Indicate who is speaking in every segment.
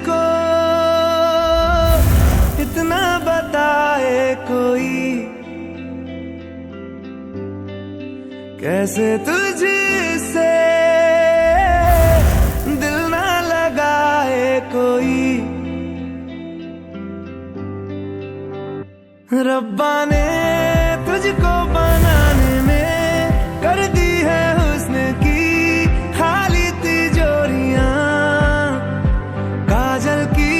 Speaker 1: को इतना बताए कोई, कैसे तुझसे दिल ना लगाए कोई। रब्बा ने तुझको बनाने में कर दी है हुस्न की खाली तिजोरियां, काजल की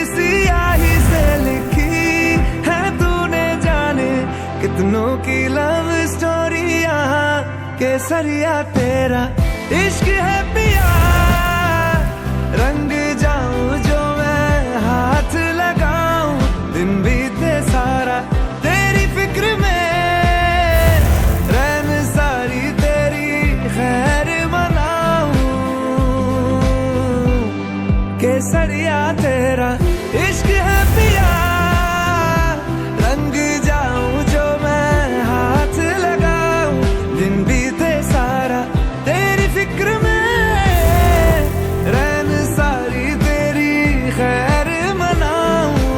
Speaker 1: सियाही से लिखी है तूने जाने कितनों की लव स्टोरियां। केसरिया तेरा इश्क है पिया, रंग जाऊं जो मैं हाथ लगाऊं, दिन बीते सारा तेरी फिक्र में, रैन सारी तेरी खैर मनाऊं। केसरिया तेरा इश्क है पिया, रंग जाऊं जो मैं हाथ लगाऊं, दिन बीते सारा तेरी फिक्र में, रैन सारी तेरी खैर मनाऊं।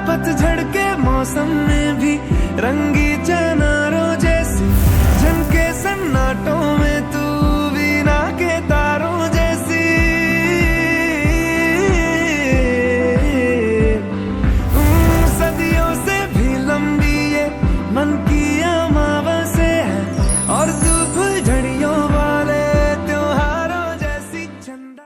Speaker 1: पतझड़ के मौसम में भी रंगी चनारों जैसी झमके सन्नाटों में तू वीणा के तारों जैसी। सदियों से भी लंबी ये मन की अमावस्या है, और तू फुलझड़ियों वाले त्योहारों जैसी चंदा।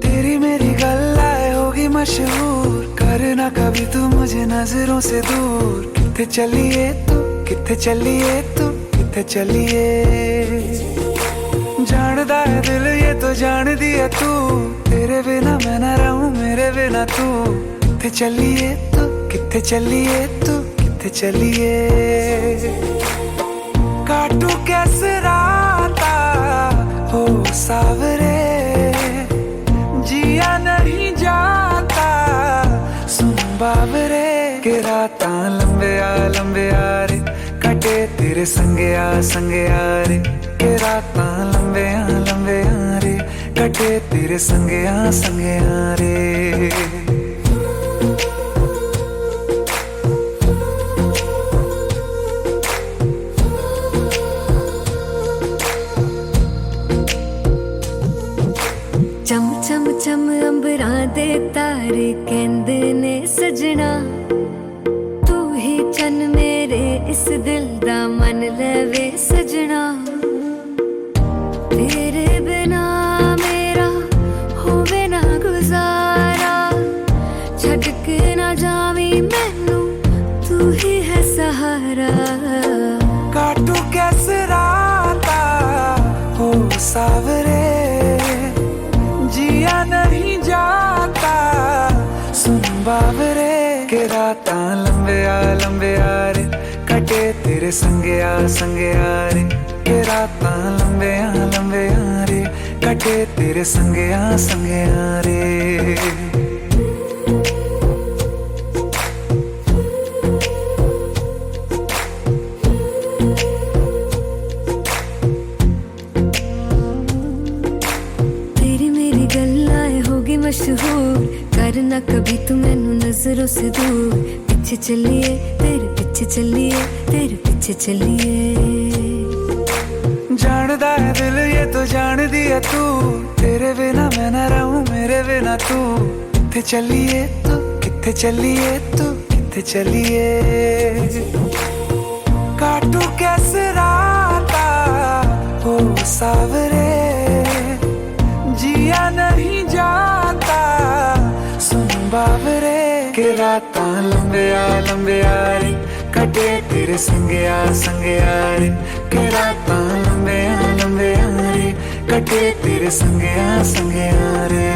Speaker 1: तेरी मेरी गल्लाए होगी मशहूर, करना कभी तू मुझे नजरों से दूर। किथे चलिए तू, किथे चलिए तू, किथे चलिए, जानदा है दिल ये तो जान दिया तू, तेरे बिना मैं न रहूं मेरे बिना तू। किथे चलिए तू, किथे चलिए तू, किथे चलिए, काटू कैसे राता हो सावरे, जिया नहीं जाता सुन बाबरे। के रातां लंबे आ रे, कटे तेरे संगे आ रे, के रातां लंबे आ रे, कटे तेरे संगे आ रे।
Speaker 2: चम चम चम अंबरां दे तारे कहंदे ने सजना, तू ही चन मेरे इस दिल दा मन लवे सजना। तेरे बिना मेरा होवे ना गुजारा, छड़ के ना जावी मैनू तू ही है सहारा।
Speaker 1: काटू कैसे राता हो सावरे, जिया नहीं जाता सुन बाबरे। के रातां लंबे आ रे, कटे तेरे संगे आ रे, के रातां लंबे आ रे, कटे तेरे संगे आ रे।
Speaker 2: मशहूर, करना कभी तू मैनू नजरों से दूर। पीछे चलिए तेरे पीछे चलिए, तेरे पीछे चलिए,
Speaker 1: जानदा है दिल ये तो जान दिया तू, तेरे बिना मैं न रहूं मेरे बिना तू। किथे चलिए तू, किथे चलिए तू, किथे चलिए, काटू क्या जस राता हो सावरे, जिया नहीं जाता सुन बावरे के राता लंबिया लंबिया रे कटे तेरे संगया संगया रे के राता लंबिया लंबिया रे कटे तेरे संगया संगया रे।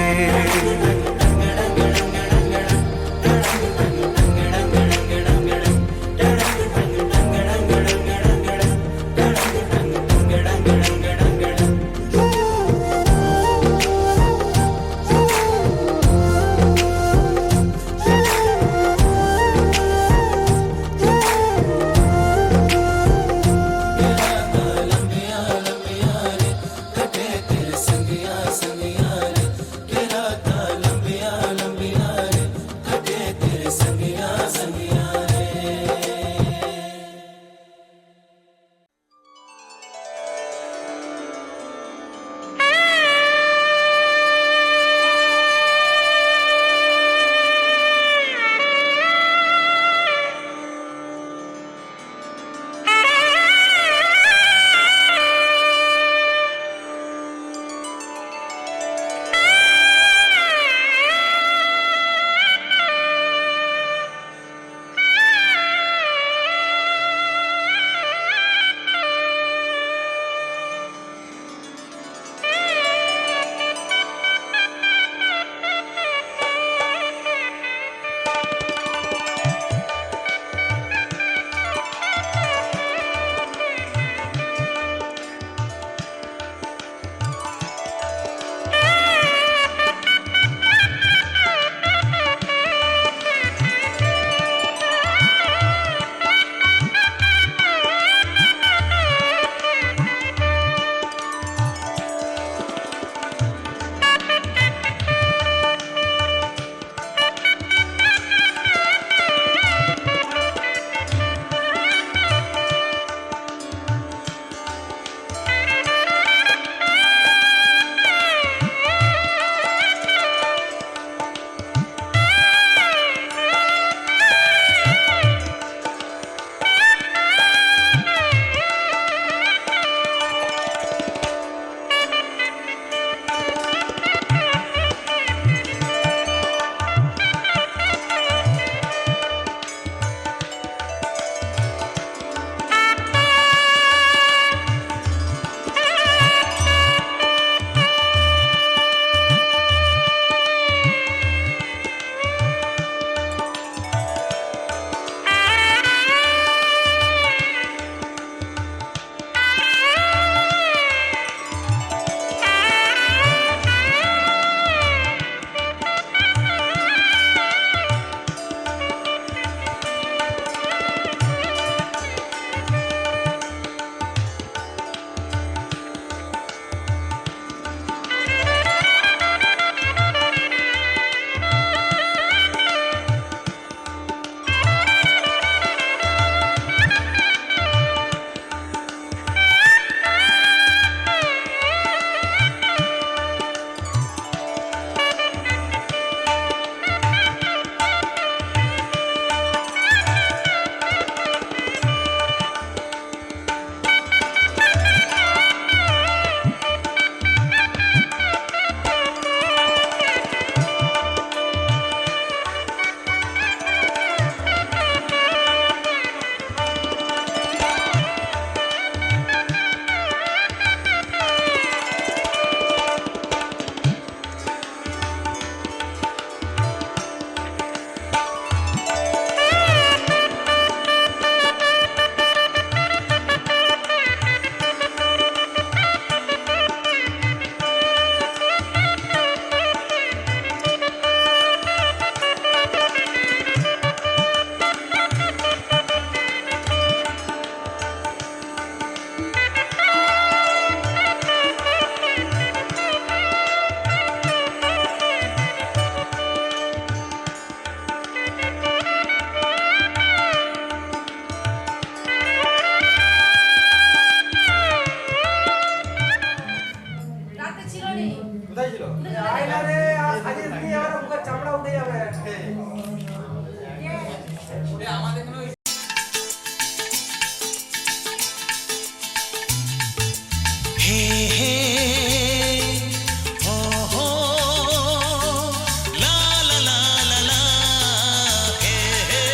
Speaker 3: হে হে হো হো লা লা লা লা লা হে হে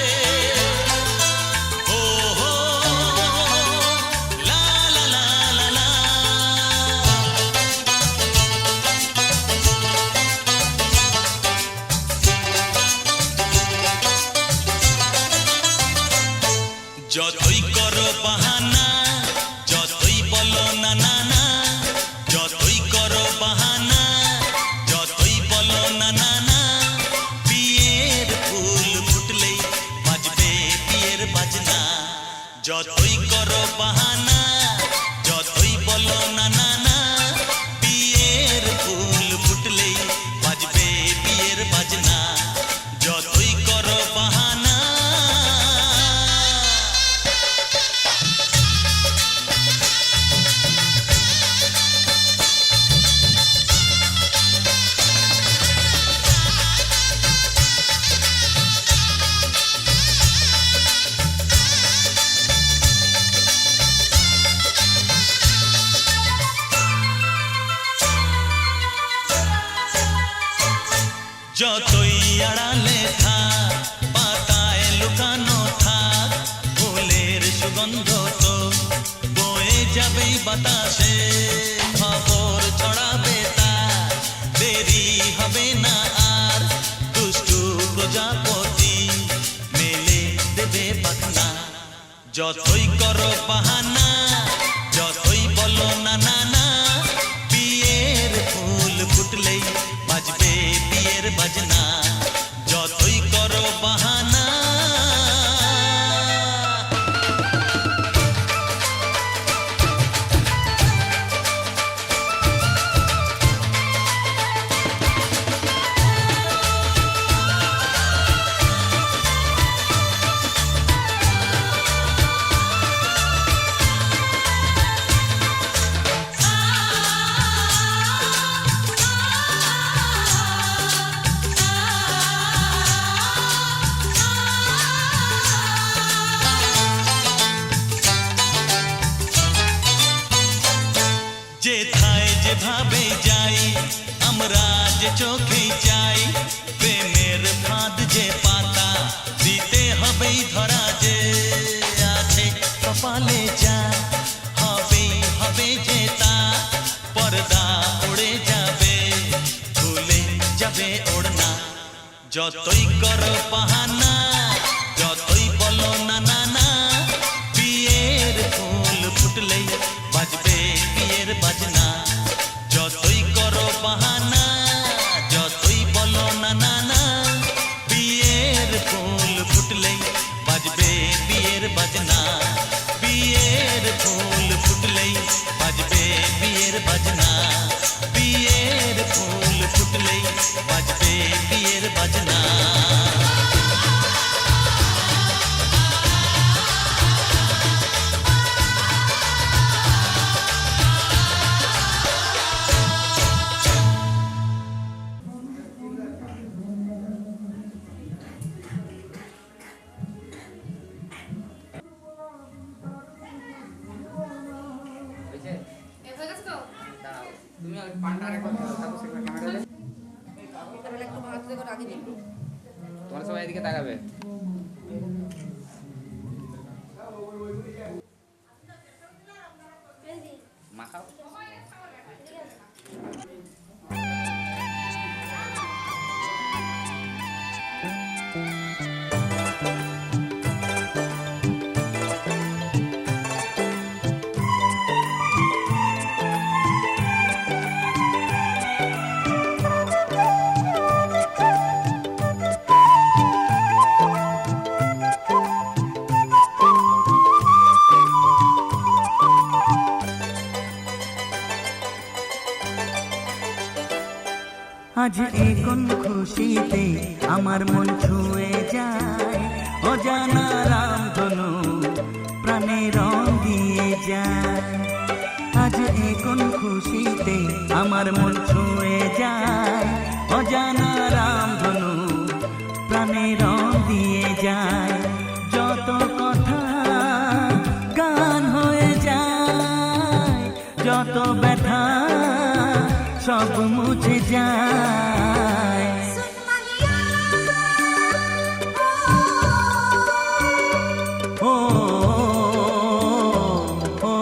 Speaker 3: হো হো লা লা লা লা লা যতই করো বাহানা যতই বলো না না না যতই করো বাহানা যতই বলো না না না বিয়ের ফুল ফুটলেই বাজবে বিয়ের বাজনা যতই করো বাহানা যতই বলো না না না বিয়ের ফুল ফুটলেই বাজবে বিয়ের বাজনা যতই করো বাহানা যতই আড়ালে থাক পাতায় লুকানো থাক ফুলের সুগন্ধ তো বয়ে যাবেই বাতাসে খবর ছড়াবে তার দেরি হবে না আর দুষ্টু প্রজাপতি মেলে দেবে পাখনা যতই করো বাহানা যতই বলো না না না বিয়ের ফুল ফুটলেই বাজবে বিয়ের বাজনা যতই করো বাহানা যেথায় যেভাবে যাই আমরা যে চোখেই চাই প্রেমের ফাঁদ যে পাতা দিতে হবেই ধরা যে আছে কপালে যা হবেই হবে যে তা পর্দা উড়ে যাবে ভুলে যাবে ওড়না যতই করো বাহানা যতই বলো না না না বিয়ের ফুল ফুটলেই বাজবে বিয়ের বাজনা যতই করো বাহানা যতই বলো না না না বিয়ের ফুল ফুটলেই বাজবে বিয়ের বাজনা বিয়ের ফুল ফুটলেই বাজবে বিয়ের বাজনা বিয়ের ফুল ফুটলেই বাজবে বিয়ের বাজনা
Speaker 4: তুমি পান্ডা রেকর্ড করো তারপর সেখানে ক্যামেরা একটু ভাত দেখো রাখি দিন তোমরা সবাই এদিকে তাকাবে মাখাও
Speaker 5: আজ এই কোন খুশিতে আমার মন ছুঁয়ে যায় অজানা রামধনু প্রাণে রং দিয়ে যায় আজ এই কোন খুশিতে আমার মন ছুঁয়ে যায় অজানা রামধনু প্রাণে রং দিয়ে যায় যত কথা গান হয়ে যায় যত ব্যথা সব মুছে যায়। ও ও, ও,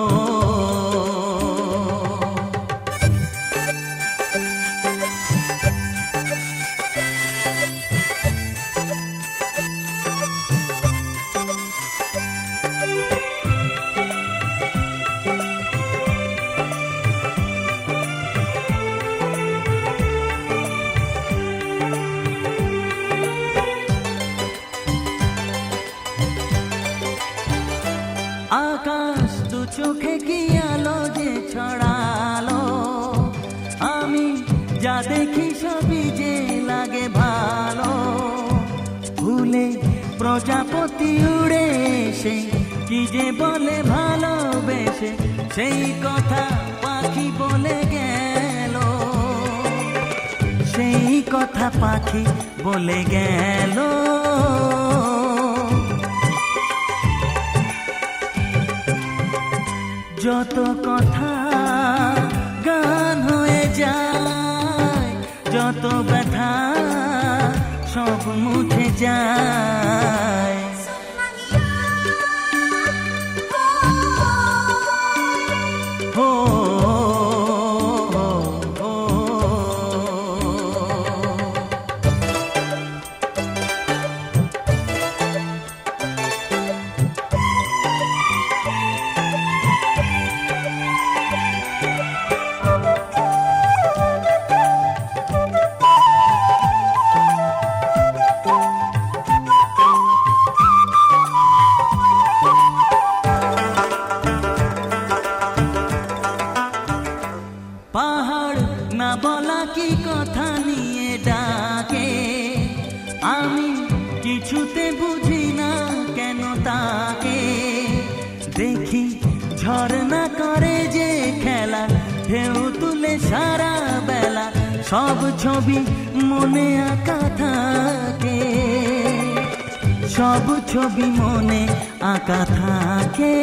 Speaker 5: আকাশ দু চোখে কি আলো যে ছড়ালো, আমি যা দেখি সবই যে লাগে ভালো। ভুলে প্রজাপতি উড়ে এসে কি যে বলে ভালোবেসে, সেই কথা পাখি বলে গেল, সেই কথা পাখি বলে গেল। যত কথা গান হয়ে যায়, যত ব্যথা সব মুছে যায়। ও, ও, ও, পাহাড় না বলা কি কথা নিয়ে ডাকে, আমি কিছুতে বুঝি না কেন তাকে। দেখি ঝর্ণা করে যে খেলা, ঢেউ তুলে সারা বেলা, সব ছবি মনে আঁকা থাকে, সব ছবি মনে আঁকা থাকে।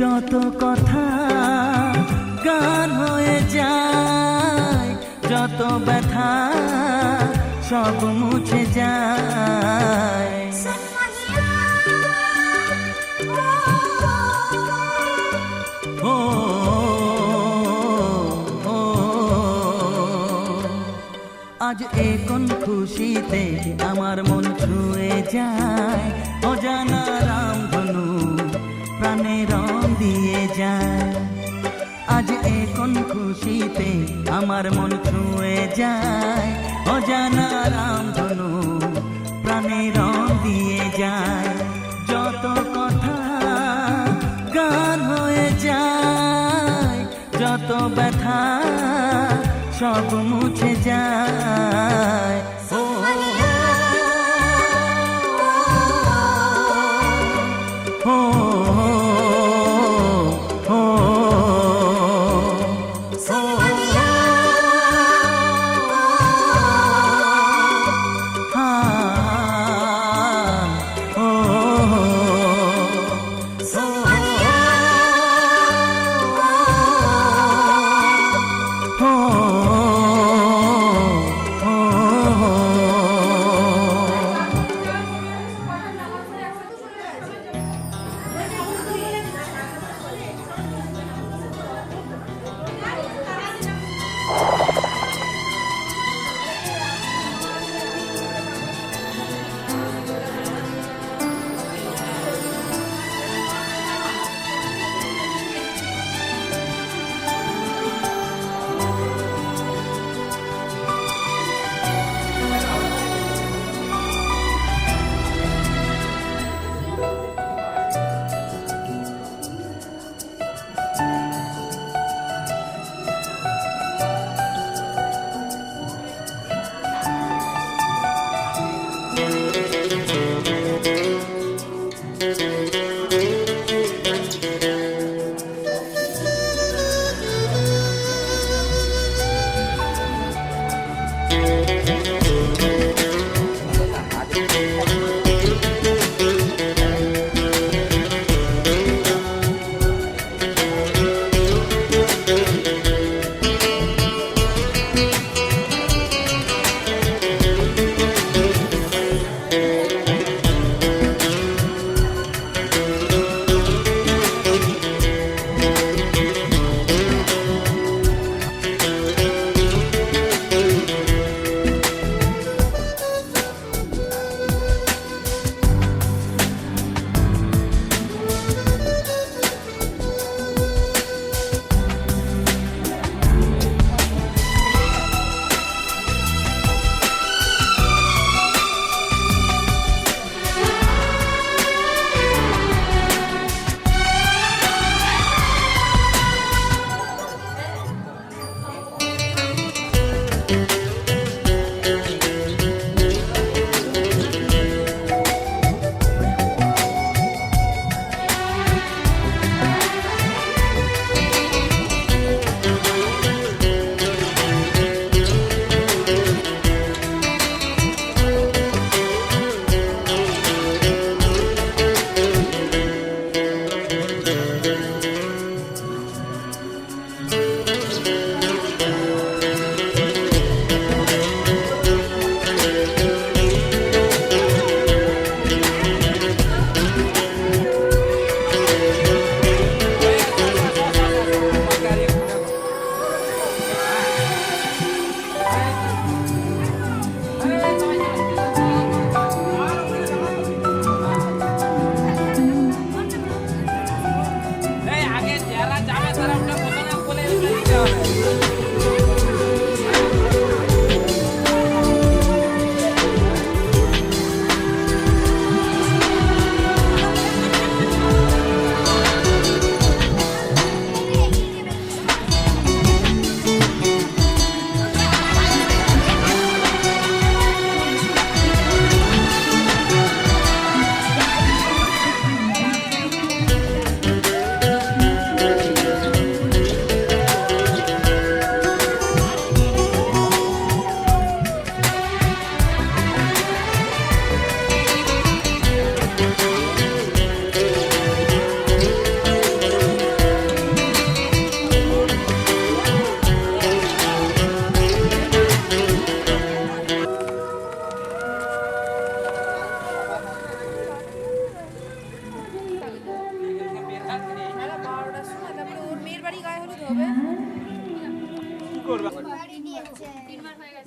Speaker 5: যত কথা গান হয়ে যায়, যত ব্যথা সব মুছে যায়। ও, ও, আজ এ কোন খুশিতে আমার মন ছুঁয়ে যায়, অজানা রামধনু প্রাণে রং দিয়ে যায়। আজ এ কোন খুশিতে আমার মন ছুঁয়ে যায়, অজানা রামধনু প্রাণে রং দিয়ে যায়। যত কথা গান হয়ে যায়, যত ব্যথা সব মুছে যায়। ও, ও, ও, ও,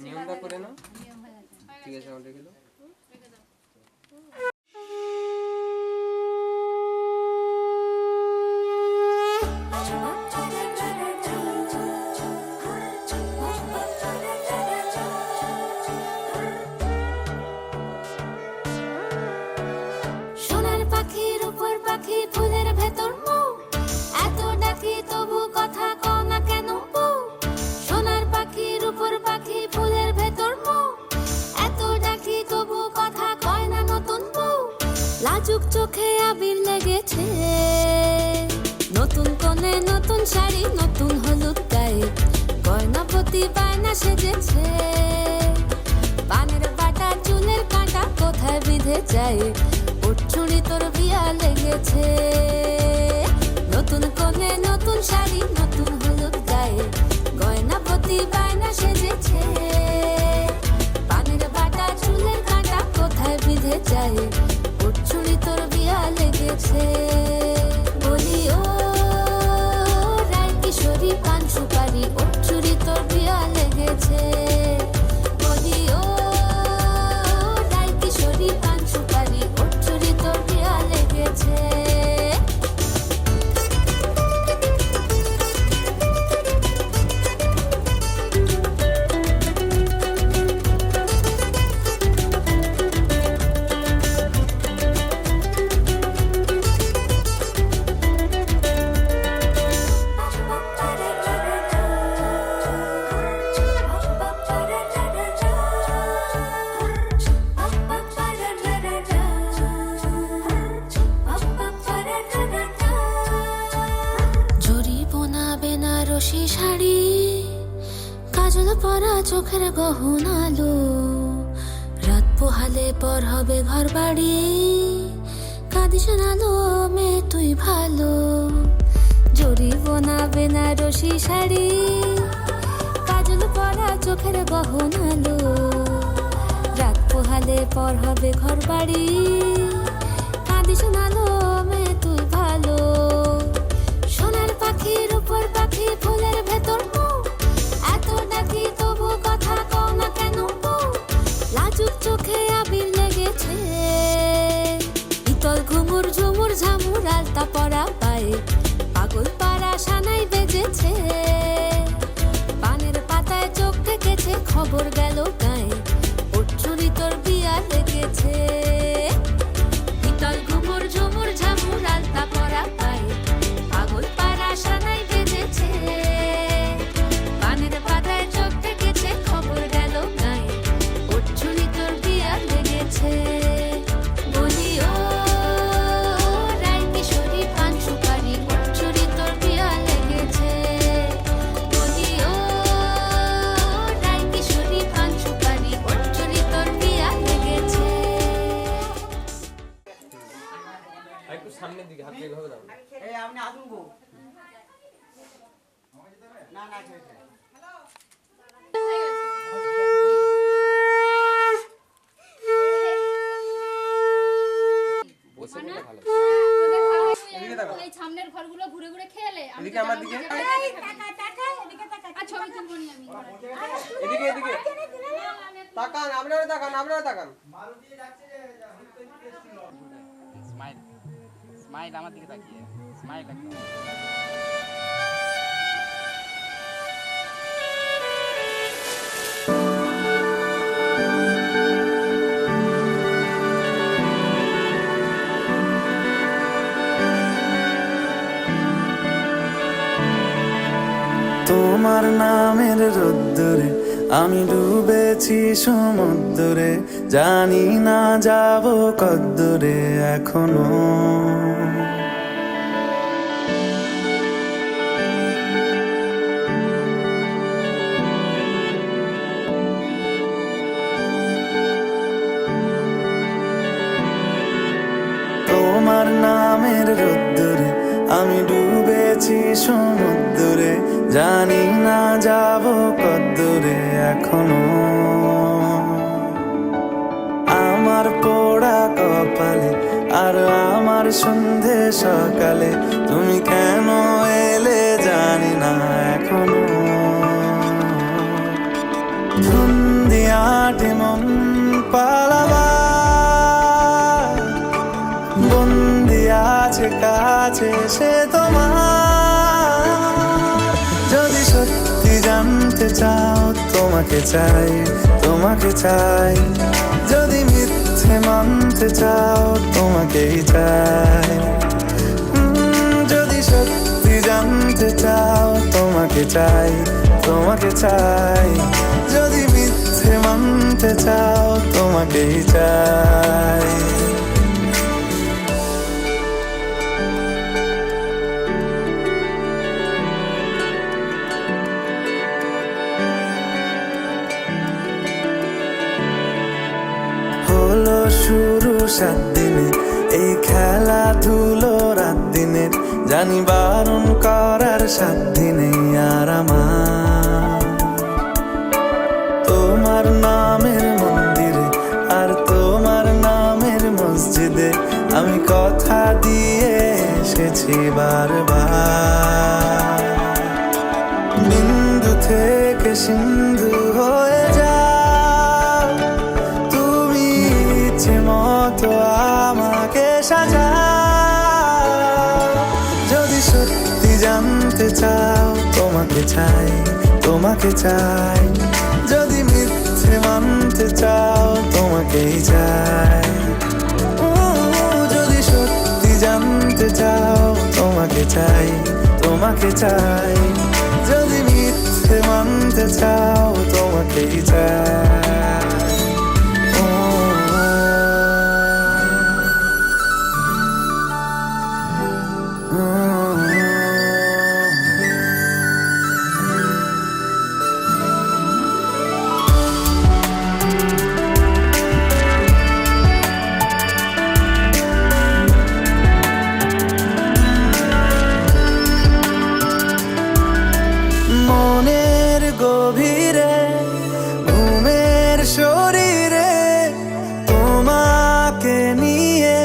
Speaker 4: নিয়মটা করে নাও। ঠিক আছে, আমার রেখে দাও।
Speaker 2: সোনার পাখির উপর পাখি ফুলের ভেতর মৌ, এত ডাকি তবু কথা কও না কেন বউ। সোনার পাখির উপর পাখি ফুলের ভেতর মৌ, এত ডাকি তবু কথা কয় না নতুন বউ। লাজুক চোখে আবির লেগেছে, নতুন কোণে নতুন শাড়ি নতুন হলুদ গায়ে, গয়না প্রতি বায়না সেজেছে। পানের বাটা চুলের কাঁটা কোথায় বিঁধে যায়, উঠছুড়ি তোর বিয়া লেগেছে। নতুন কোণে নতুন শাড়ি নতুন হলুদ গায়ে, গয়না প্রতি বায়না সেজেছে। পানের বাটা চুলের কাঁটা কোথায় বিঁধে যায়, উঠছুড়ি তোর বিয়া লেগেছে। বলি ও রায় কিশোরী পান সুপারি, উঠছুড়ি তোর বিয়া লেগেছে। বলি ও রায় কিশোরী পান সুপারি, উঠছুড়ি তোর বিয়া লেগেছে। বেনারসি শাড়ি, কাজল পরা চোখের গহনালো, রাত পোহালে পর হবে ঘর বাড়ি, কাঁদিস নালো মেয়ে তুই ভালো। জরি বোনা বেনারসি শাড়ি, কাজল পরা চোখের গহনালো, রাত পোহালে পর হবে ঘর বাড়ি, কাঁদিস নালো মেয়ে তুই ভালো। সোনার পাখির উপর পাখি ফুলের ভেতর মৌ, এত ডাকি তবু কথা কও না কেন বউ। লাজুক চোখে আবির লেগেছে, ইতল ঘুমুর ঝুমুর ঝামুর আলতা পরা পায়ে, পাগল পাড়া সানাই বেজেছে। পানের পাতায় চোখ থেকেছে, খবর গেল গায়ে, উঠছুরি তোর বিয়া লেগেছে। ইতল ঘুমুর ঝুমুর ঝামুর আলতা পরা পায়ে, পাগল পাড়া সানাই বেজেছে। পানের পাতায় চোখ থেকেছে, খবর গেল গায়ে, উঠছুরি তোর বিয়া লেগেছে। বলি ও রায় কিশোরী পান সুপারি, উঠছুরি তোর বিয়া লেগেছে। বলি ও রায় কিশোরী পান সুপারি, উঠছুরি তোর বিয়া লেগেছে।
Speaker 4: একটু সামনের দিকে হাত দিয়ে ভাবে দাও।
Speaker 6: এই আপনি আসুন গো। না না ঠিক আছে।
Speaker 4: বসে বললে ভালো।
Speaker 7: এই সামনের ঘরগুলো ঘুরে ঘুরে খেলে আমি
Speaker 4: এদিকে আমার দিকে।
Speaker 7: আর ছবি তুলবো নি আমি।
Speaker 4: এদিকে এদিকে। তাকান, আপনারা তাকান, আপনারা তাকান।
Speaker 8: স্মাইল স্মাইল আমার দিকে তাকিয়ে স্মাইল একদম।
Speaker 1: তোমার নামের রোদ্দুরে আমি ডুবেছি সমুদ্রে, জানি না যাব কদ্দুরে এখনো। তোমার নামের রোদ্দুরে আমি ডুবেছি সমুদ্রে, জানি না যাব কদ্দুরে এখনো। আমার পোড়া কপালে আর আমার সন্ধে সকালে, তুমি কেন এলে জানি না এখনো। বন্দি আছে কাছে সে তোমার। যদি সত্যি জানতে চাও তোমাকে চাই, তোমাকে চাই। যদি মিথ্যে মানতে চাও তোমাকেই চাই। যদি সত্যি জানতে চাও তোমাকে চাই, তোমাকে চাই। যদি মিথ্যে মানতে চাও তোমাকেই চাই। হলো শুরু 7 দিনে এই খেলাধুলো রাত দিনের, জানি বারণ করার সাধ্য নেই আর আমার। তোমার নামের মন্দিরে আর তোমার নামের মসজিদে আমি কথা দিয়ে এসেছি বারবার। বিন্দু থেকে সিন্ধু হয়ে যাও তুমি, ইচ্ছে মতো আমাকে সাজাও। যদি সত্যি জানতে চাও তোমাকে চাই, তোমাকে চাই। যদি মিথ্যে মানতে চাও তোমাকেই চাই। যদি সত্যি জানতে চাও তোমাকে চাই, তোমাকে চাই। যদি মিথ্যে মানতে চাও তোমাকেই চাই। মনের গভীরে ঘুমের শরীরে তোমাকে নিয়ে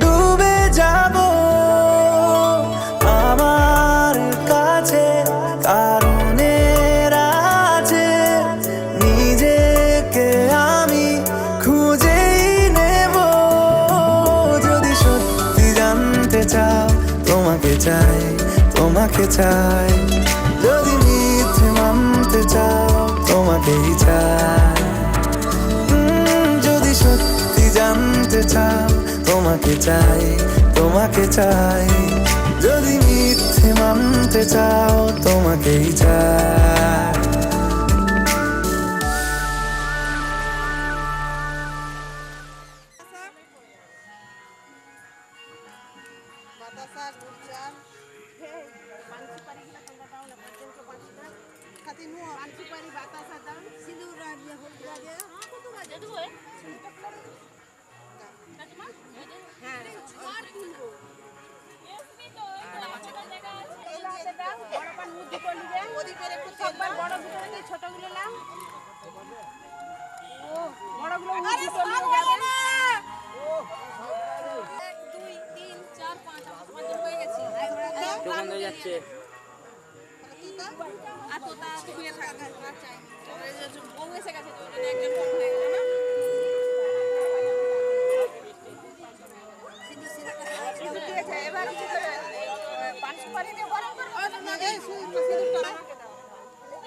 Speaker 1: ডুবে যাব আমার কাছে। কারণের আছে নিজেকে আমি খুঁজেই নেব। যদি সত্যি জানতে চাও তোমাকে চাই, তোমাকে চাই। যদি মিথ্যে মানতে চাও তোমাকেই চাই। যদি সত্যি জানতে চাও তোমাকে চাই, তোমাকে চাই। যদি মিথ্যে মানতে চাও তোমাকেই চাই।
Speaker 8: যাচ্ছে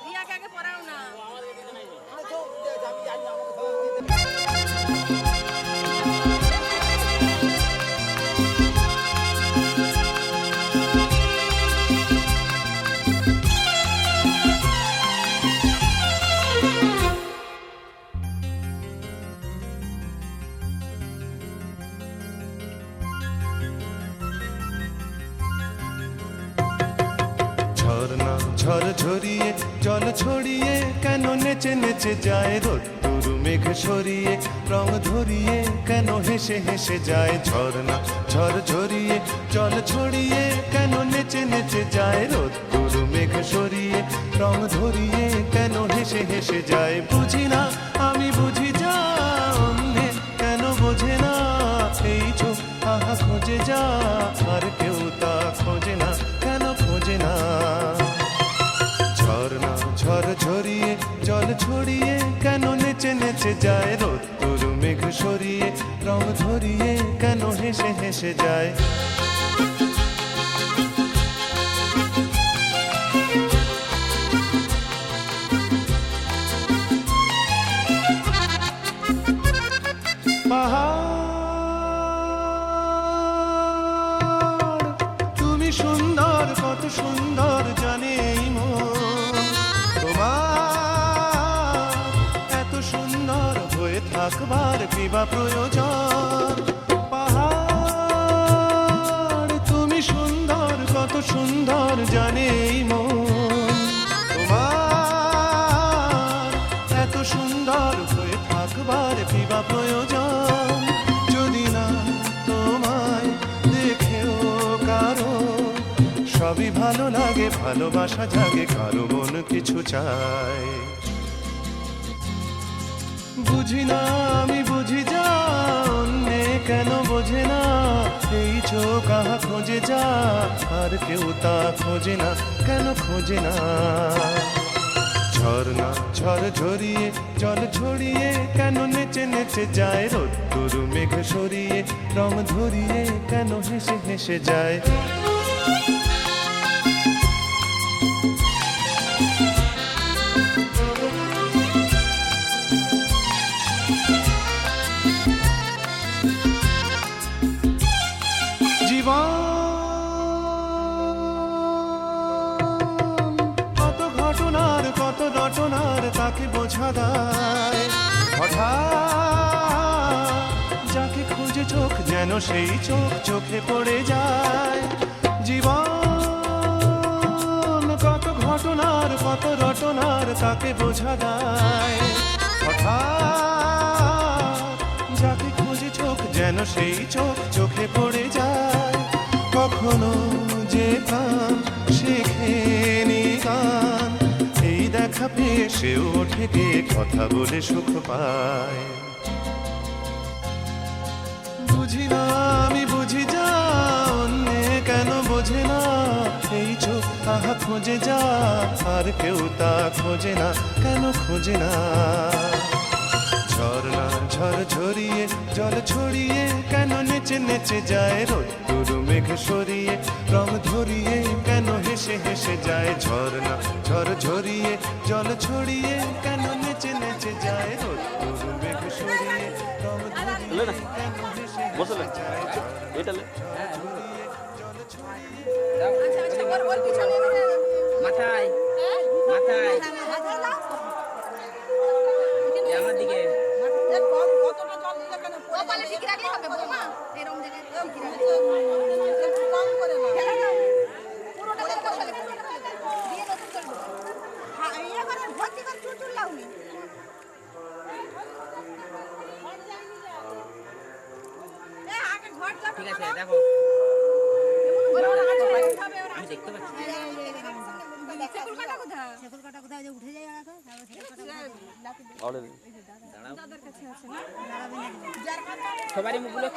Speaker 7: রিয়াকে পড়াও না।
Speaker 9: ঝড় ঝরিয়ে জল ছড়িয়ে কেন নেচে নেচে যায় রোদ্দুর মেঘ সরিয়ে রং ধরিয়ে কেন হেসে হেসে যায় ঝর্ণা। ঝড় ঝরিয়ে জল ছড়িয়ে কেন নেচে নেচে যায় রোদ্দুর মেঘ সরিয়ে রং ধরিয়ে কেন হেসে হেসে যায়। বুঝি না আমি বুঝি যা অন্যে কেন বোঝে না এই চোখ আহা খোঁজে যা আর কেউ তা খোঁজে না, কেন খোঁজে না। ঝড় ঝরিয়ে জল ছড়িয়ে কেন নেচে নেচে যায় রোদ্দুর মেঘ সরিয়ে রং ধরিয়ে কেন হেসে হেসে যায়। পাহাড় তুমি সুন্দর, কত সুন্দর জানে এই মন, তোমার এত সুন্দর হয়ে থাকবার কিবা প্রয়োজন। পাহাড় তুমি সুন্দর, কত সুন্দর জানে এই মন, তোমার এত সুন্দর হয়ে থাকবার কিবা প্রয়োজন। যদি না তোমায় দেখেও কারো সবই ভালো লাগে, ভালোবাসা জাগে, কারো মন কিছু চায়। বুঝি না আমি বুঝি যা অন্যে কেন বোঝে না, এই চোখ আহা খোঁজে যা আর কেউ তা খোঁজে না, কেন খোঁজে না। ঝর্ণা ঝড় ঝরিয়ে জল ছড়িয়ে কেন নেচে নেচে যায়, রোদ্দুর মেঘ সরিয়ে রং ধরিয়ে কেন হেসে হেসে যায়। জীবন কত ঘটনার কত রটনার তাকে বোঝা দায়, হঠাৎ যাকে খুঁজে চোখ যেন সেই চোখ চোখে পড়ে যায়। জীবন কত ঘটনার কত রটনার তাকে বোঝা দায়, হঠাৎ যাকে খুঁজে চোখ যেন সেই চোখ চোখে পড়ে যায়। কখনো যে প্রাণ শেখেনি গান, এই দেখা পেয়ে সেও ওঠে গিয়ে কথা বলে সুখ পায়। বুঝি না আমি বুঝি যা অন্যে কেন বোঝে না, এই চোখ আহা খোঁজে যা আর কেউ তা খোঁজে না, কেন খোঁজে না। ঝর্ণা ঝড় ঝরিয়ে জল ছড়িয়ে কেন নেচে নেচে যায়, রোদ্দুর মেঘ সরিয়ে রং ধরিয়ে কেন হেসে হেসে যায়। ঝর্ণা ঝড় ঝরিয়ে জল ছড়িয়ে কেন নেচে নেচে যায়, রোদ্দুর মেঘ সরিয়ে রং ধরিয়ে কেন হেসে হেসে যায়।
Speaker 4: মাথায় মাথায় আমার দিকে
Speaker 7: কপালে ঠিক রাখলে হবে বৌমা, এরকম জায়গায় ঠিক রাখলে পুরোটা দিয়ে কপালে দিয়ে নতুন করবো। হ্যাঁ এবার ভর্তি করে চুল লাউনি।
Speaker 4: ঠিক আছে দেখো আমি দেখতে পাচ্ছি। সবারই মুখগুলো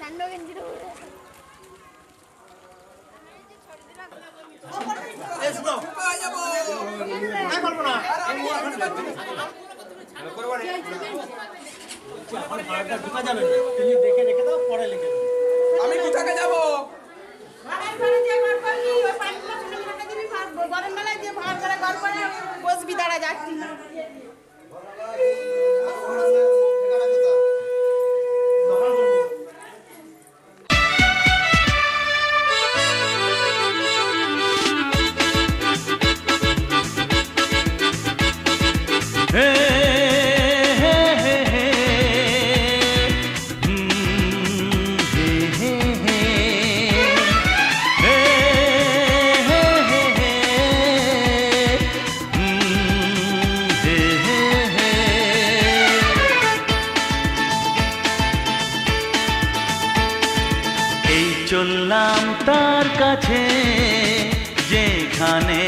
Speaker 7: ঠান্ডা গেঞ্জি
Speaker 6: আমি কোথাকে যাবো?
Speaker 10: গরম বেলায় যে ভাত করে গরম করে বসবি দাঁড়া যাচ্ছি।
Speaker 5: চললাম তার কাছে যেখানে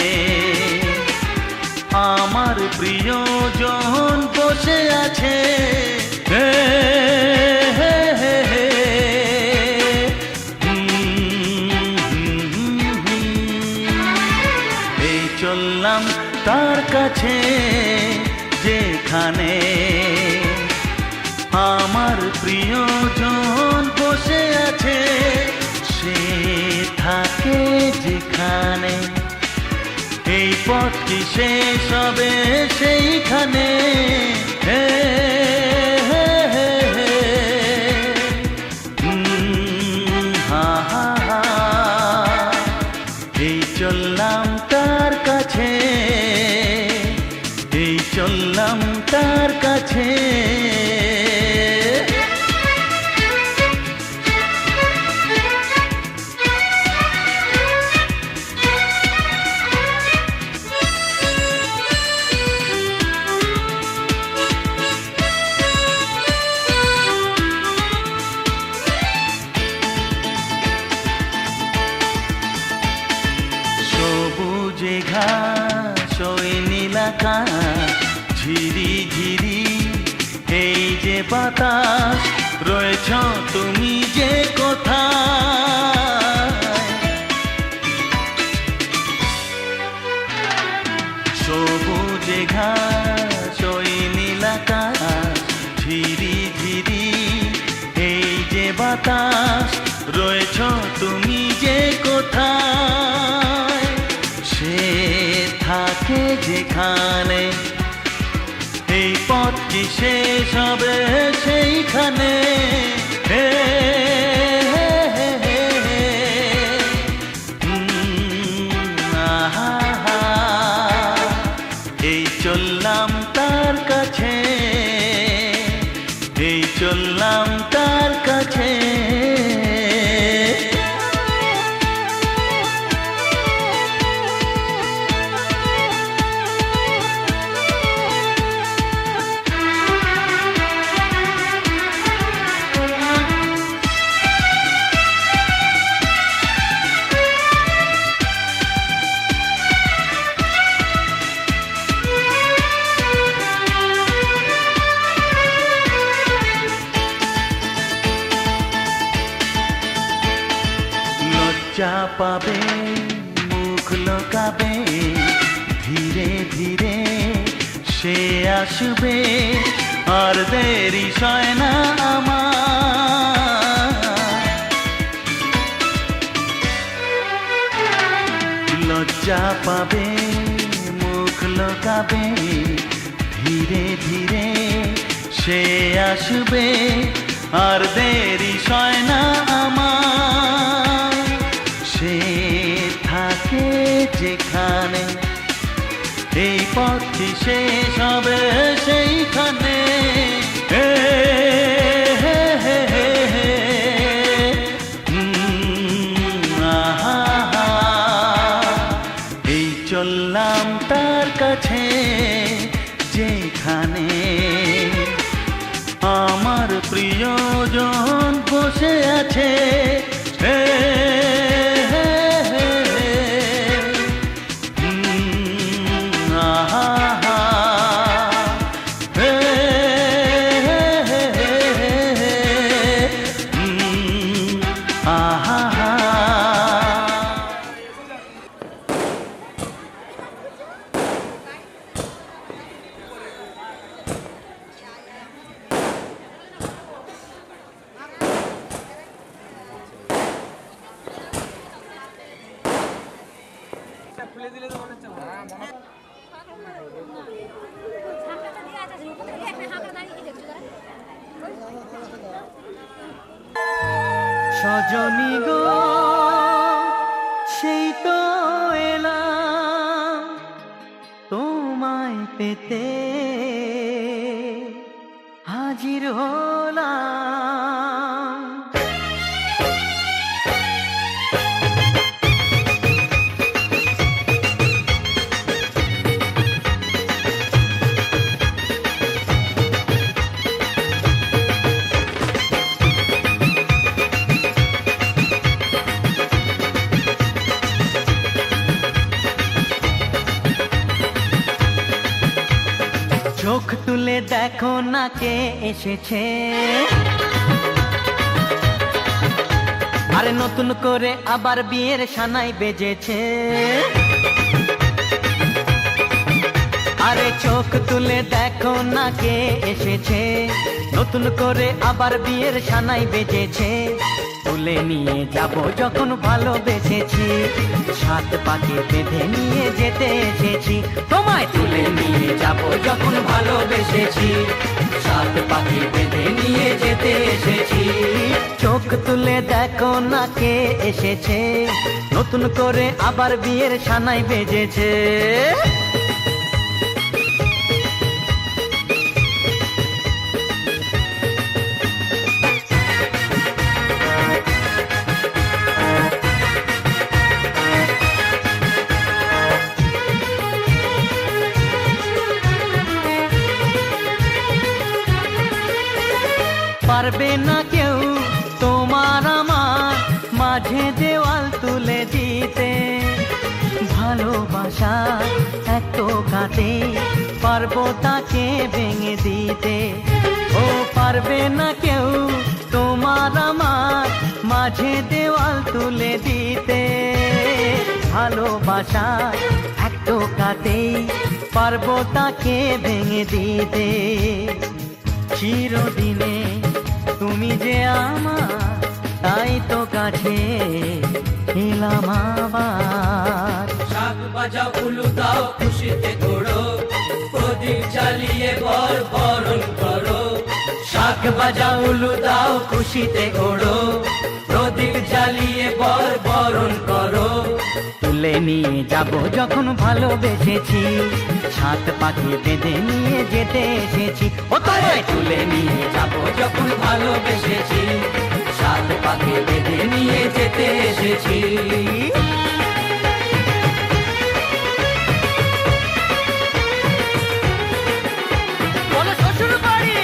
Speaker 5: আমার প্রিয় প্রিয়জন বসে আছে হে হে হে হে। এই চললাম তার কাছে যেখানে আমার প্রিয়জন বসে আছে, সে থাকে যেখানে। এই পথটি শেষ হবে সেইখানে হে হে হে হে। হা হা হা। এই চললাম তার কাছে, এই চললাম তার কাছে। সবুজে ঘাস ওই নীল আকাশ, ঝিরি ঝিরি এই যে বাতাস, রয়েছ তুমি যে কোথায়। সবুজে ঘাস ওই নীল আকাশ, ঝিরি ঝিরি এই যে বাতাস, রয়েছ তুমি যে কোথায়। সে থাকে যেখানে, এই পথটি শেষ হবে সেইখানে হে হে হে হে হে। আহা হা। এই চললাম তার কাছে, এই চললাম তার কাছে। লজ্জা পাবে, মুখ লোকাবে, ধীরে ধীরে সে আসবে, আর দেরি সয় না আমার। লজ্জা পাবে, মুখ লোকাবে, ধীরে ধীরে সে আসবে, আর দেরি সয় না আমার। সে থাকে যেখানে, এই পথটি শেষ হবে সেইখানে হে হে হে হে হে। আহা হা। এই চললাম তার কাছে যেখানে আমার প্রিয়জন বসে আছে হে হে হে হে। আহা হা। হে হে হে হে হে। আহা হা। সজনী গো সেই তো এলাম তোমায় পেতে, হাজির হলাম। চোখ তুলে দেখো না কে এসেছে, আরে নতুন করে আবার বিয়ের সানাই বেজেছে। আরে চোখ তুলে দেখো না কে এসেছে, নতুন করে আবার বিয়ের সানাই বেজেছে। তুলে নিয়ে যাব যখন ভালোবেসেছি, সাত পাকে বেঁধে নিয়ে যেতে এসেছি। তোমায় তুলে নিয়ে যাব যখন ভালোবেসেছি, সাত পাকে বেঁধে নিয়ে যেতে এসেছি। চোখ তুলে দেখো না কে এসেছে, নতুন করে আবার বিয়ের সানাই বেজেছে। পারবে না কেউ তোমার আমার মাঝে দেওয়াল তুলে দিতে, ভালোবাসা এত কাটে পারবো তাকে ভেঙে দিতে। ও পারবে না কেউ তোমার আমার মাঝে দেওয়াল তুলে দিতে, ভালোবাসা এত কাটে পারবো তাকে ভেঙে দিতে। চিরদিনে তুমি যে আমার, তাই তো কাছে এলাম আবার।
Speaker 3: শাক বাজা উলু দাও খুশিতে ঘোড়ো, প্রদীপ জ্বালিয়ে বর বরণ করো।
Speaker 5: শাক বাজা উলু দাও খুশিতে ঘোড়ো, প্রদীপ জ্বালিয়ে বর বরণ করো। তুলে নিয়ে যাব যখন ভালোবেসেছি, সাত পাখি বেঁধে নিয়ে যেতে এসেছি। ও তোমায় তুলে নিয়ে যাব যখন ভালোবেসেছি, সাত পাখি বেঁধে নিয়ে যেতে এসেছি। বলো শ্বশুর বাড়ি,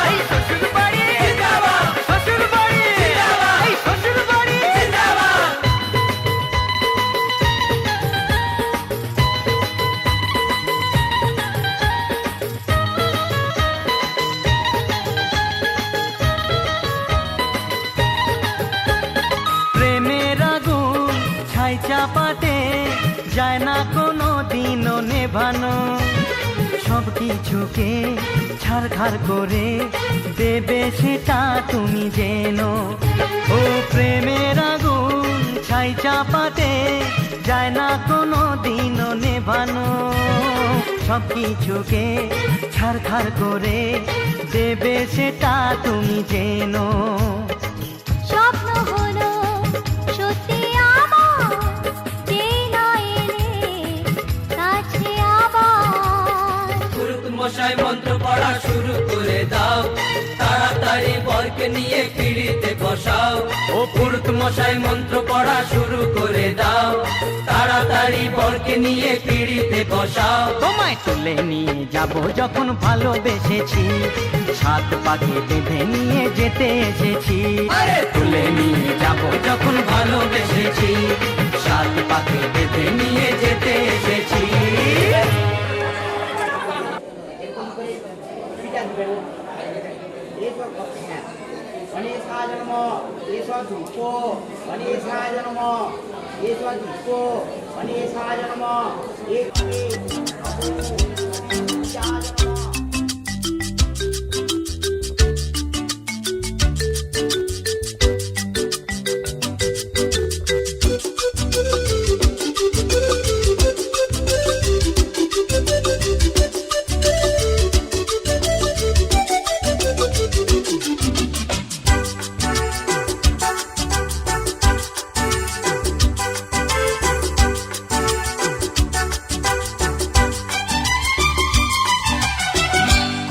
Speaker 5: এই শ্বশুর বাড়ি, শ্বশুর বাড়ি, এই শ্বশুর বাড়ি। প্রেমের আগুন ছাই চাপাতে যায় না কোনো দিনও নেভানো, সব কিছুকে ছাড়খাড় করে দেবে সেটা তুমি জেনো। ও প্রেমের আগুন ছাই চাপাতে যায় না কোনো দিনও নেভানো, সব কিছুকে ছাড়খাড় করে দেবে সেটা তুমি জেনো।
Speaker 2: স্বপ্ন হলো সত্যি আমার, যেই না এলে কাছে আবার।
Speaker 3: পুরুত মশাই মন্ত্র পড়া শুরু করে দাও, তাড়াতাড়ি বরকে নিয়ে পিড়িতে বসাও। ও পুরুত মশাই মন্ত্র পড়া শুরু করে দাও, তাড়াতাড়ি বরকে নিয়ে পিড়িতে বসাও।
Speaker 5: তোমায় তুলে নিয়ে যাব যখন ভালোবেসেছি, সাত পাখি বেঁধে নিয়ে যেতে এসেছি।
Speaker 3: আরে
Speaker 5: তুলে নিয়ে যাব যখন
Speaker 3: ভালোবেসেছি, সাত পাখি বেঁধে নিয়ে যেতে এসেছি।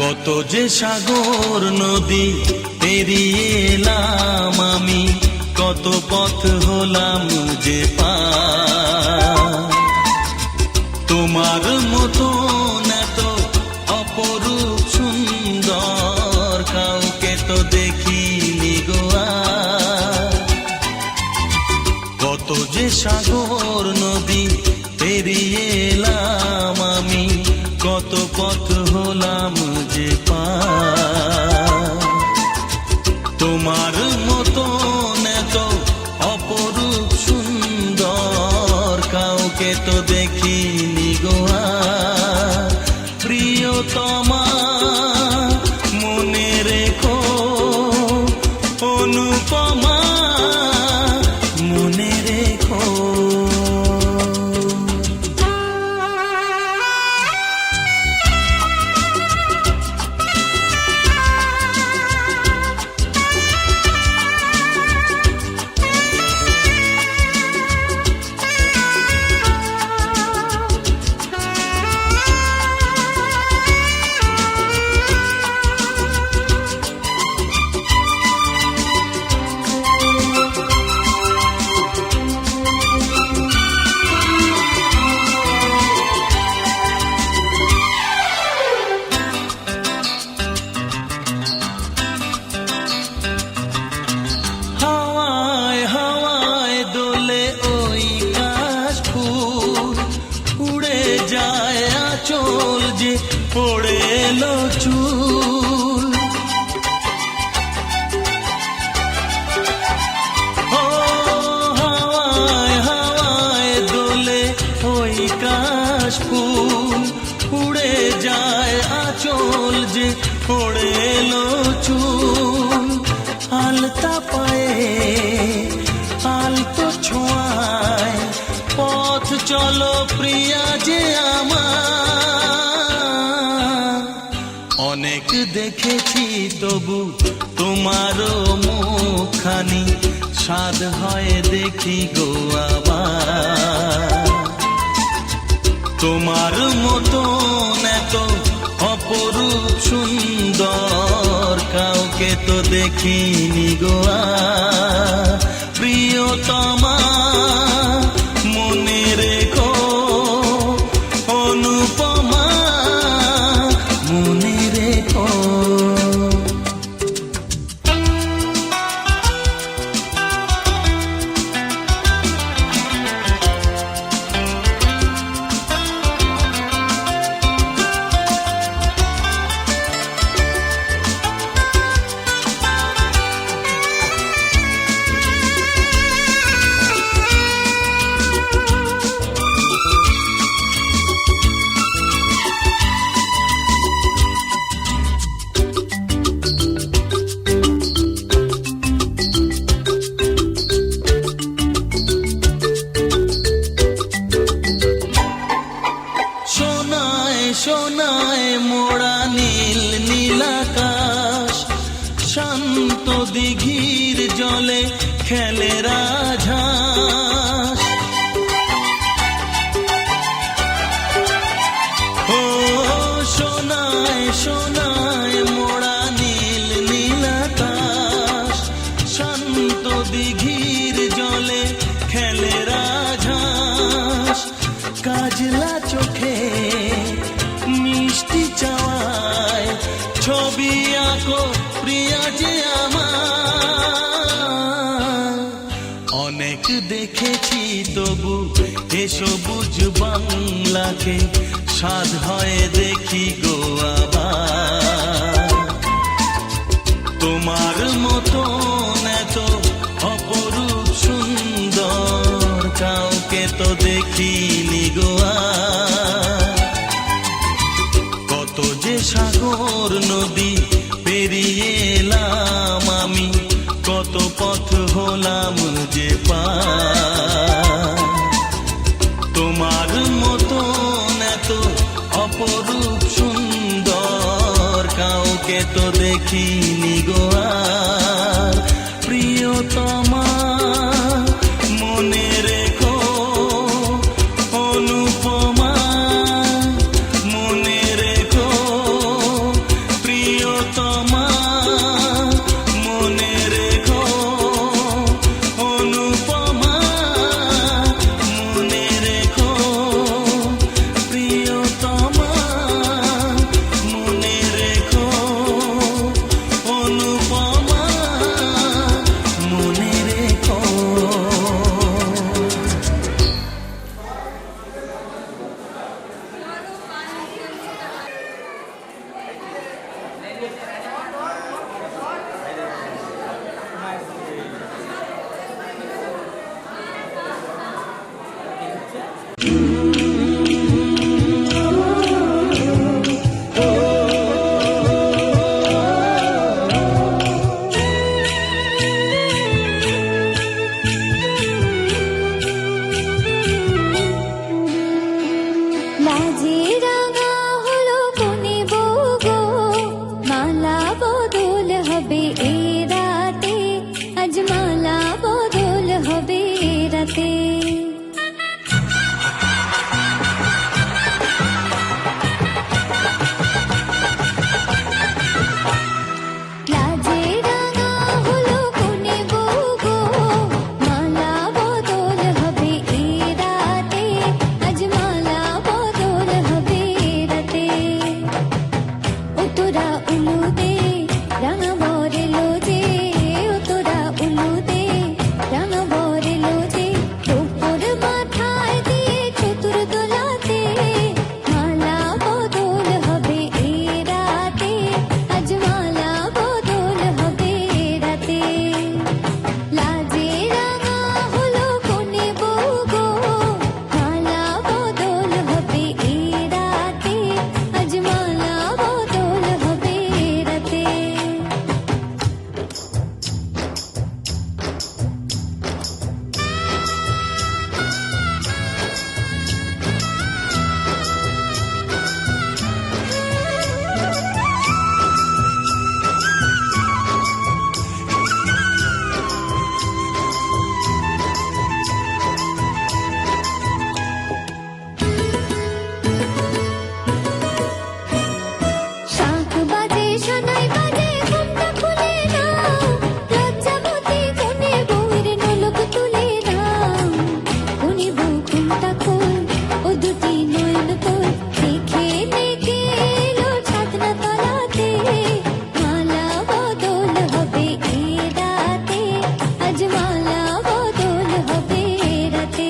Speaker 9: কত যে সাগর নদী পেরিয়ে এলাম আমি, কত পথ হলাম যে পার। তোমার মতো এত অপরূপ সুন্দর কাউকে তো দেখিনি গো আর। কত যে সাগর নদী পেরিয়ে এলাম আমি, কত পথ হলাম হলাম যে পার। তোমার মতন এত অপরূপ সুন্দর কাউকে তো দেখিনি গো আর। প্রিয়তমা মনে রেখো, অনুপমা মনে রেখো। পড়ে এলো চুল, ও হাওয়ায় হাওয়ায় দোলে ওই কাশ ফুল। উড়ে যায় আঁচল যে পড়ে এলো চুল। আলতা পায়ে আলতো ছোঁয়ায় পথ চলো প্রিয়া যে আমার। অনেক দেখেছি তবু তোমারও মুখখানি, স্বাদ হয় দেখি গো আবার। তোমার মতন এত অপরূপ সুন্দর কাউকে তো দেখিনি গো আর। প্রিয়তমা মনে রেখো, অনুপমা মনে রেখো। সোনায় মোড়া নীল নীলাকাশ, শান্ত দিঘির জলে খেলে রাজহাঁস। ও সোনায় সোনায় মোড়া নীল নীলাকাশ, শান্ত দিঘির জলে খেলে রাজহাঁস। কাজলা চোখে মিষ্টি চাওয়ায় ছবি আঁকো প্রিয়া যে আমার। অনেক দেখেছি তবু এ সবুজ বাংলাকে, স্বাদ হয় দেখি গো আবার। তোমার মতন এত অপরূপ সুন্দর কাউকে তো দেখিনি গো আর। কত যে সাগর নদী পেরিয়ে এলাম আমি, কত পথ হলাম যে পার। তোমার মতন এত অপরূপ সুন্দর কাউকে তো দেখিনি গো আর। প্রিয়তমা মনে রেখো, অনুপমা মনে রেখো। প্রিয়তমা মনে রেখো, অনুপমা মনে রেখো। প্রিয়তমা মনে রেখো, অনুপমা
Speaker 2: লাজে রাঙা হলো কোনে বউ গো, মালা বদল হবে এ রাতে, আজ মালা বদল হবে এ রাতে। লাজে রাঙা হলো কোনে বউ গো, মালা বদল হবে এ রাতে, আজ মালা বদল হবে এ রাতে। ও তোরা উলু দে রাঙা বরে লোজে, ও তোরা উলু দে রাঙা বরে লোজে, টোপর মাথায় দিয়ে চতুর দোলাতে, মালা বদল হবে এ রাতে, আজ মালা বদল হবে এ রাতে। লাজে রাঙা হলো কোনে বউ গো, মালা বদল হবে এ রাতে, আজ মালা বদল হবে এ রাতে। শাঁখ বাজে শোনাই বাজে ঘুমটা খুলে নাও, লজ্জাবতী কোনে বউয়ের নোলক তুলে নাও। কোনে বউ ঘুমটা খোল, ও দুটি নয়ন তোল, দেখে নেকে এলো ছাদনা তলাতে, মালা বদল হবে এ রাতে, আজ মালা বদল হবে এ রাতে।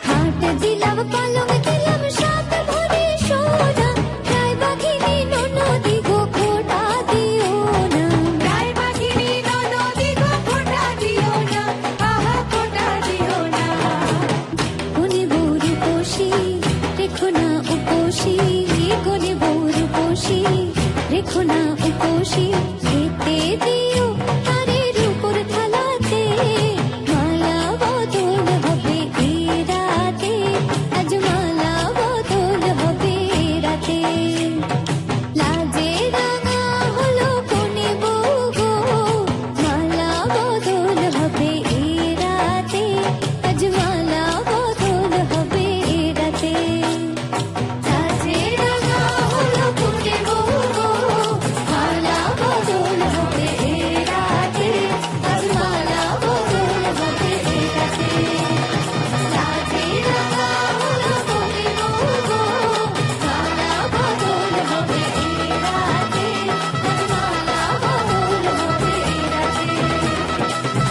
Speaker 2: হাট দিলাম পালং দিলাম সাত ভরে সোনা, গায়ে বাঘিনী ননদি গো খোটা দিও না, গায়ে বাঘিনী ননদি গো খোটা দিও না, আহা খোটা দিও না। কোনে বউ রূপসী রেখো না উপসী, কোনে বউ রূপসী রেখো না উপসী, খেতে দিও তারে রূপর থালাতে, মালা বদল হবে এ রাতে, আজ মালা বদল হবে এ রাতে। লাজে রাঙা হলো কোনে বউ গো, মালা বদল হবে এ রাতে, আজ মালা বদল হবে এ রাতে। লাজে রাঙা হলো কোনে বউ গো, মালা বদল হবে এ রাতে, আজ মালা বদল হবে এ রাতে। লাজে রাঙা হলো কোনে বউ গো, মালা বদল হবে এ রাতে, আজ মালা বদল হবে এ রাতে।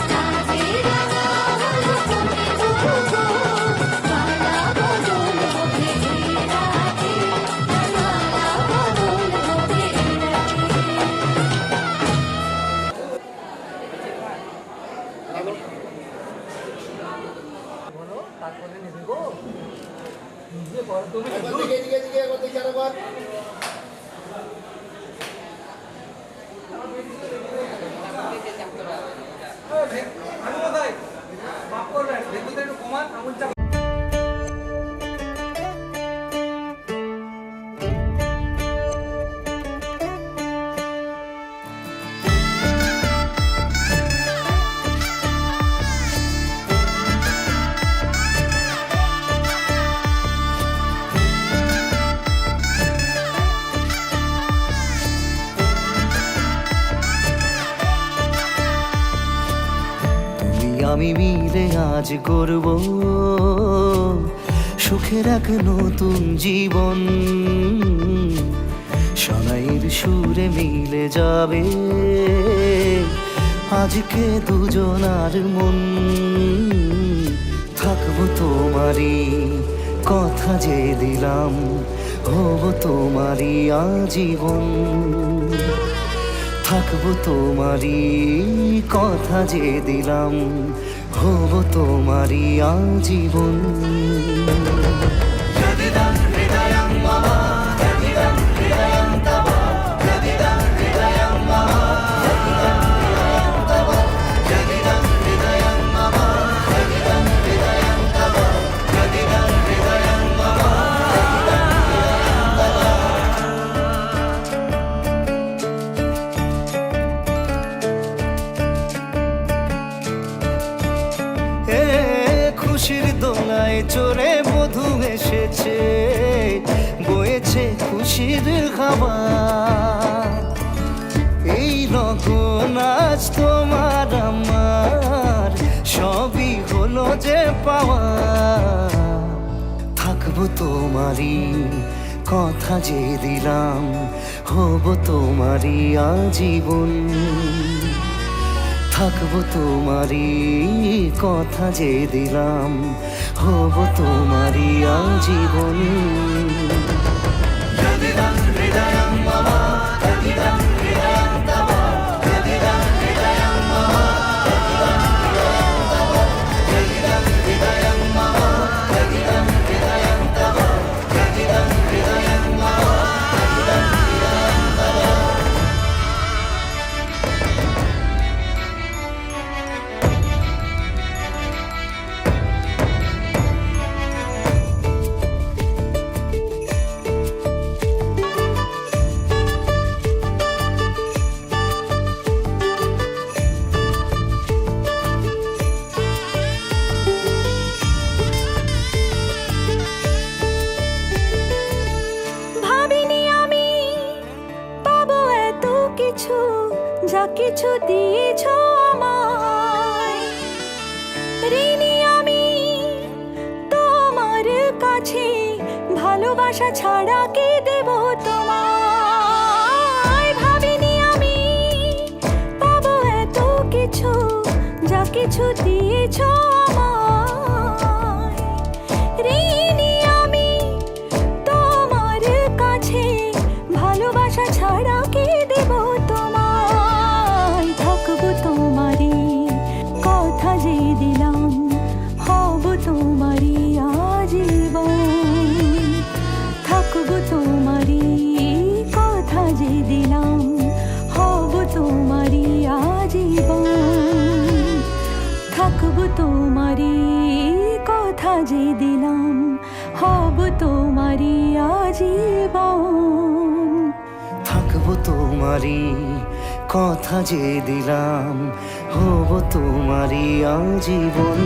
Speaker 2: লাজে রাঙা হলো কোনে বউ গো, মালা বদল হবে এ রাতে, আজ মালা বদল হবে এ রাতে।
Speaker 5: আমি মিলে আজ করব সুখের এক নতুন জীবন শোনাইয়ের সুরে মিলে যাবে আজকে দুজনার মন। থাকবো তোমারই কথা যে দিলাম, হব তোমারই আজীবন। থাকবো তোমারই কথা যে দিলাম, হব তোমারই আজীবন। খুশির দোলায় চড়ে বধূ এসেছে, বয়েছে খুশির খাবার। এই রকম আজ তোমার আমার সবই হলো যে পাওয়া। থাকবো তোমারই কথা যে দিলাম, হব তোমারই আজীবন। থাকবো তোমারই কথা যে দিলাম, হব তোমারই আজীবন।
Speaker 2: যা কিছু দিয়েছ আমায়, ঋণী আমি তোমার কাছে। ভালোবাসা ছাড়া কি দেব তোমায়? ভাবিনি আমি পাবো এত কিছু, যা কিছু দিয়েছ আমায়। ঋণী আমি তোমার কাছে, ভালোবাসা ছাড়া কি দেব তোমায়? থাকবো তোমারই কথা যে দিলাম, হব তোমারই আজীবন। থাকবো তোমারই কথা যে দিলাম, হব তোমারই আজীবন। থাকবো তোমারই কথা যে দিলাম, হব তোমারই আজীবন।
Speaker 5: থাকবো তোমারই কথা যে দিলাম, হব তোমারই আজীবন।